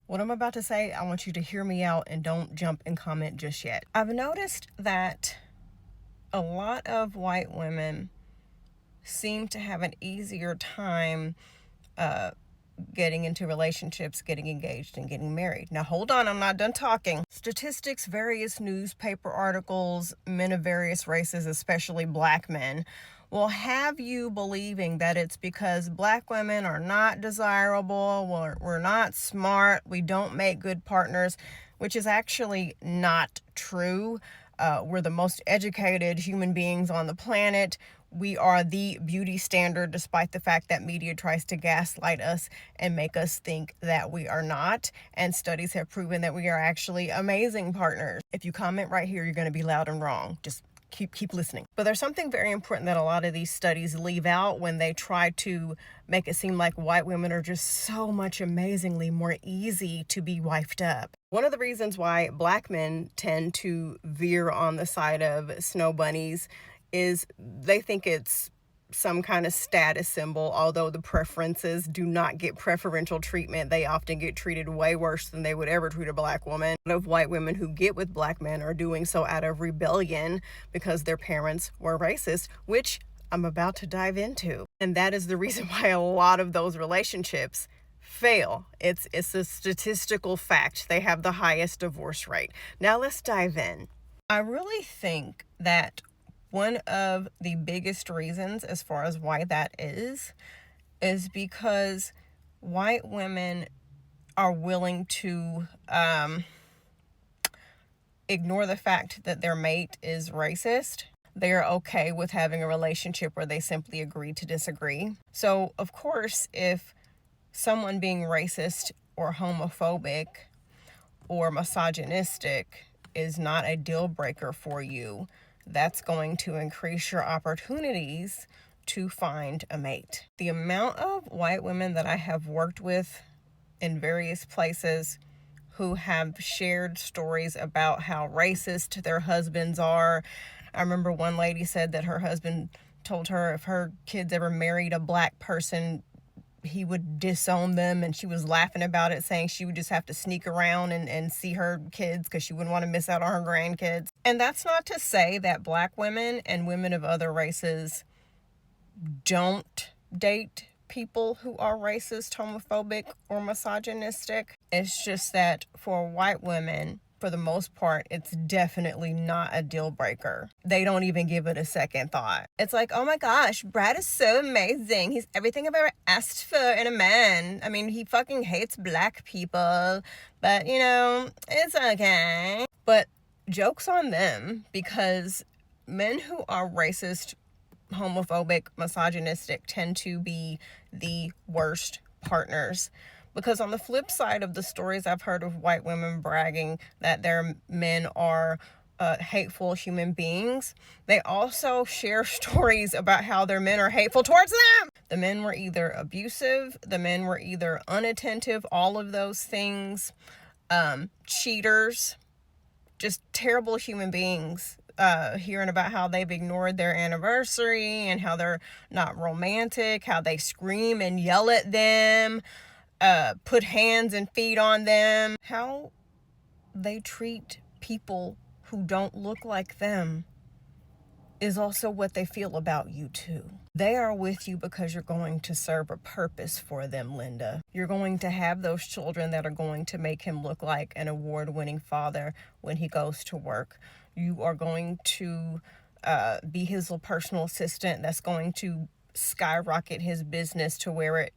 What I'm about to say, I want you to hear me out and don't jump and comment just yet. I've noticed that a lot of white women seem to have an easier time getting into relationships, getting engaged, and getting married. Now, hold on, I'm not done talking. Statistics, various newspaper articles, men of various races, especially black men, will have you believing that it's because black women are not desirable, we're not smart, we don't make good partners, which is actually not true. We're the most educated human beings on the planet. We are the beauty standard, despite the fact that media tries to gaslight us and make us think that we are not. And studies have proven that we are actually amazing partners. If you comment right here, you're going to be loud and wrong. Just keep listening. But there's something very important that a lot of these studies leave out when they try to make it seem like white women are just so much amazingly more easy to be wifed up. One of the reasons why black men tend to veer on the side of snow bunnies is they think it's some kind of status symbol. Although the preferences do not get preferential treatment, they often get treated way worse than they would ever treat a black woman. A lot of white women who get with black men are doing so out of rebellion because their parents were racist, which I'm about to dive into. And that is the reason why a lot of those relationships fail. It's a statistical fact. They have the highest divorce rate. Now let's dive in. I really think that one of the biggest reasons as far as why that is because white women are willing to ignore the fact that their mate is racist. They are okay with having a relationship where they simply agree to disagree. So, of course, if someone being racist or homophobic or misogynistic is not a deal breaker for you, that's going to increase your opportunities to find a mate. The amount of white women that I have worked with in various places who have shared stories about how racist their husbands are. I remember one lady said that her husband told her if her kids ever married a black person, he would disown them, and she was laughing about it, saying she would just have to sneak around and see her kids because she wouldn't want to miss out on her grandkids. And that's not to say that black women and women of other races don't date people who are racist, homophobic, or misogynistic. It's just that for white women, for the most part, it's definitely not a deal breaker. They don't even give it a second thought. It's like, oh my gosh, Brad is so amazing. He's everything I've ever asked for in a man. I mean, he fucking hates black people, but it's okay. But joke's on them, because men who are racist, homophobic, misogynistic tend to be the worst partners. Because on the flip side of the stories I've heard of white women bragging that their men are hateful human beings, they also share stories about how their men are hateful towards them. The men were either abusive, the men were either unattentive, all of those things, cheaters, just terrible human beings. Hearing about how they've ignored their anniversary and how they're not romantic, how they scream and yell at them, put hands and feet on them, how they treat people who don't look like them is also what they feel about you too. They are with you because you're going to serve a purpose for them, Linda. You're going to have those children that are going to make him look like an award-winning father when he goes to work. You are going to be his little personal assistant that's going to skyrocket his business to where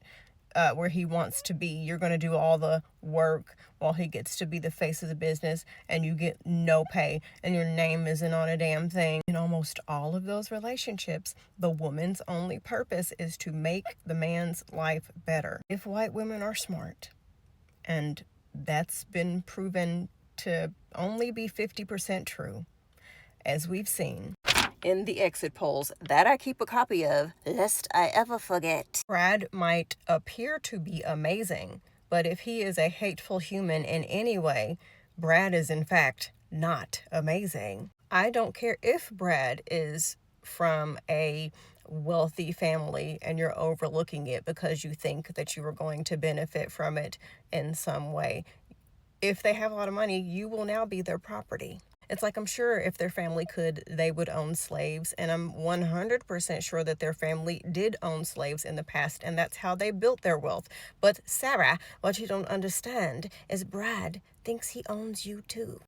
he wants to be. You're going to do all the work while he gets to be the face of the business, and you get no pay, and your name isn't on a damn thing. In almost all of those relationships, the woman's only purpose is to make the man's life better. If white women are smart, and that's been proven to only be 50% true, as we've seen in the exit polls that I keep a copy of, lest I ever forget. Brad might appear to be amazing, but if he is a hateful human in any way, Brad is in fact not amazing. I don't care if Brad is from a wealthy family and you're overlooking it because you think that you are going to benefit from it in some way. if they have a lot of money, you will now be their property. It's like, I'm sure if their family could, they would own slaves. And I'm 100% sure that their family did own slaves in the past, and that's how they built their wealth. But Sarah, what you don't understand is Brad thinks he owns you too.